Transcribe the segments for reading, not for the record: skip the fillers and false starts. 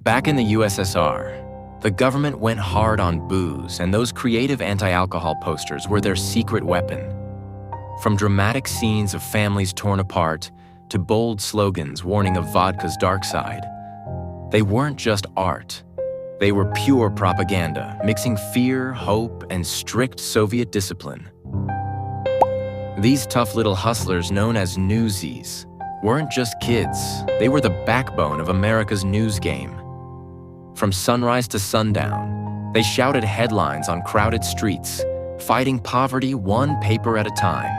Back in the USSR, the government went hard on booze, and those creative anti-alcohol posters were their secret weapon. From dramatic scenes of families torn apart to bold slogans warning of vodka's dark side, they weren't just art. They were pure propaganda, mixing fear, hope, and strict Soviet discipline. These tough little hustlers known as newsies weren't just kids, they were the backbone of America's news game. From sunrise to sundown, they shouted headlines on crowded streets, fighting poverty one paper at a time.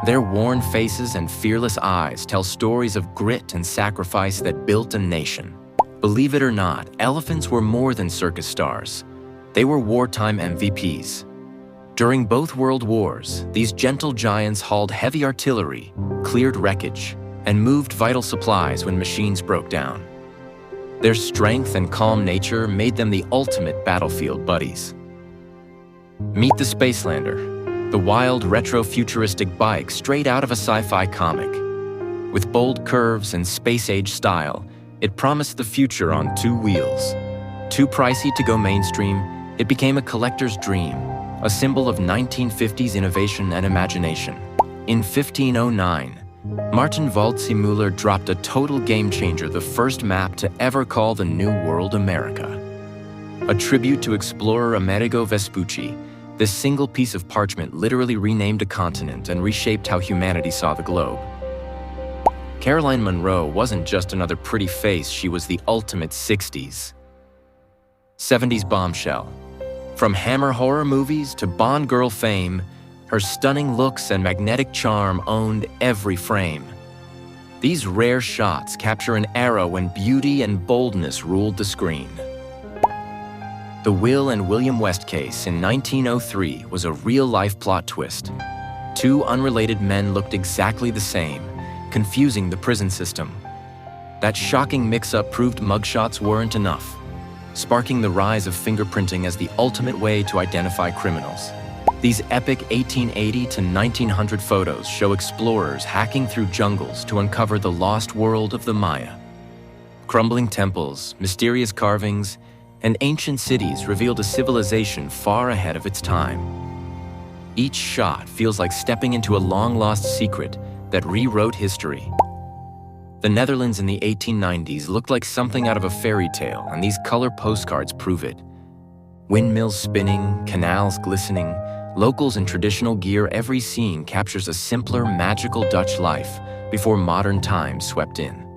Their worn faces and fearless eyes tell stories of grit and sacrifice that built a nation. Believe it or not, elephants were more than circus stars. They were wartime MVPs. During both world wars, these gentle giants hauled heavy artillery, cleared wreckage, and moved vital supplies when machines broke down. Their strength and calm nature made them the ultimate battlefield buddies. Meet the Spacelander, the wild retro-futuristic bike straight out of a sci-fi comic. With bold curves and space-age style, it promised the future on two wheels. Too pricey to go mainstream, it became a collector's dream, a symbol of 1950s innovation and imagination. In 1509, Martin Waldseemüller dropped a total game-changer, the first map to ever call the New World America. A tribute to explorer Amerigo Vespucci, this single piece of parchment literally renamed a continent and reshaped how humanity saw the globe. Caroline Munro wasn't just another pretty face, she was the ultimate 60s. 70s bombshell. From Hammer horror movies to Bond girl fame, her stunning looks and magnetic charm owned every frame. These rare shots capture an era when beauty and boldness ruled the screen. The Will and William West case in 1903 was a real-life plot twist. Two unrelated men looked exactly the same, confusing the prison system. That shocking mix-up proved mugshots weren't enough, sparking the rise of fingerprinting as the ultimate way to identify criminals. These epic 1880 to 1900 photos show explorers hacking through jungles to uncover the lost world of the Maya. Crumbling temples, mysterious carvings, and ancient cities revealed a civilization far ahead of its time. Each shot feels like stepping into a long-lost secret that rewrote history. The Netherlands in the 1890s looked like something out of a fairy tale, and these color postcards prove it. Windmills spinning, canals glistening, locals in traditional gear, every scene captures a simpler, magical Dutch life before modern times swept in.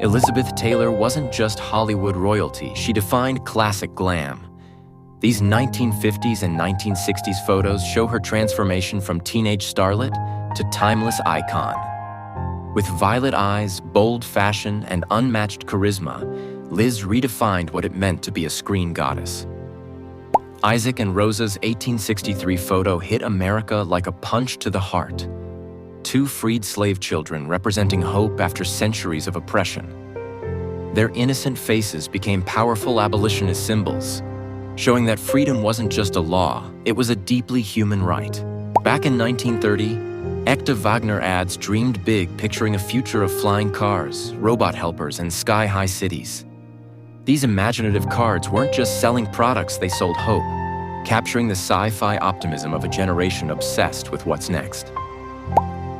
Elizabeth Taylor wasn't just Hollywood royalty, she defined classic glam. These 1950s and 1960s photos show her transformation from teenage starlet to timeless icon. With violet eyes, bold fashion, and unmatched charisma, Liz redefined what it meant to be a screen goddess. Isaac and Rosa's 1863 photo hit America like a punch to the heart. Two freed slave children representing hope after centuries of oppression. Their innocent faces became powerful abolitionist symbols, showing that freedom wasn't just a law, it was a deeply human right. Back in 1930, Ecta Wagner ads dreamed big, picturing a future of flying cars, robot helpers, and sky-high cities. These imaginative cards weren't just selling products, they sold hope, capturing the sci-fi optimism of a generation obsessed with what's next.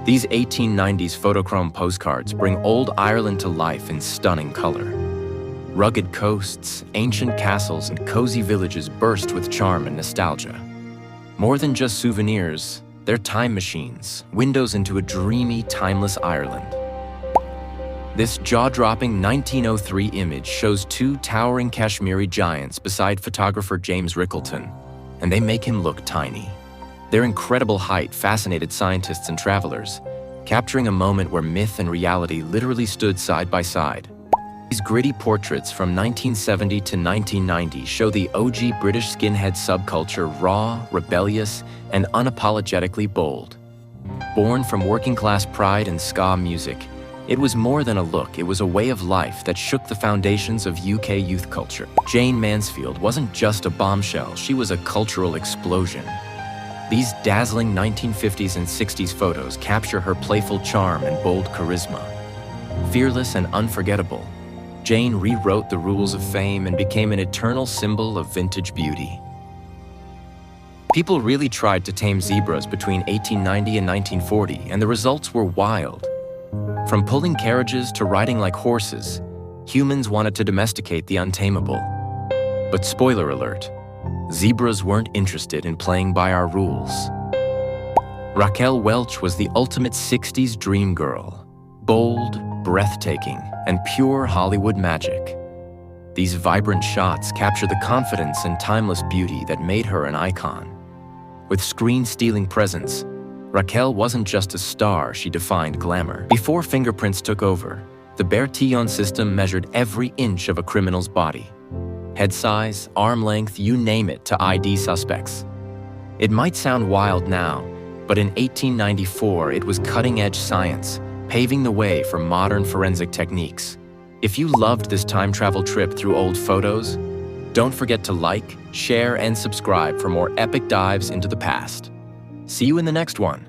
These 1890s photochrome postcards bring old Ireland to life in stunning color. Rugged coasts, ancient castles, and cozy villages burst with charm and nostalgia. More than just souvenirs, they're time machines, windows into a dreamy, timeless Ireland. This jaw-dropping 1903 image shows two towering Kashmiri giants beside photographer James Rickelton, and they make him look tiny. Their incredible height fascinated scientists and travelers, capturing a moment where myth and reality literally stood side by side. These gritty portraits from 1970 to 1990 show the OG British skinhead subculture raw, rebellious, and unapologetically bold. Born from working-class pride and ska music, it was more than a look, it was a way of life that shook the foundations of UK youth culture. Jayne Mansfield wasn't just a bombshell, she was a cultural explosion. These dazzling 1950s and 60s photos capture her playful charm and bold charisma. Fearless and unforgettable, Jayne rewrote the rules of fame and became an eternal symbol of vintage beauty. People really tried to tame zebras between 1890 and 1940, and the results were wild. From pulling carriages to riding like horses, humans wanted to domesticate the untamable. But spoiler alert, zebras weren't interested in playing by our rules. Raquel Welch was the ultimate 60s dream girl, bold, breathtaking, and pure Hollywood magic. These vibrant shots capture the confidence and timeless beauty that made her an icon. With screen-stealing presence, Raquel wasn't just a star, she defined glamour. Before fingerprints took over, the Bertillon system measured every inch of a criminal's body. Head size, arm length, you name it, to ID suspects. It might sound wild now, but in 1894 it was cutting-edge science, paving the way for modern forensic techniques. If you loved this time travel trip through old photos, don't forget to like, share, and subscribe for more epic dives into the past. See you in the next one.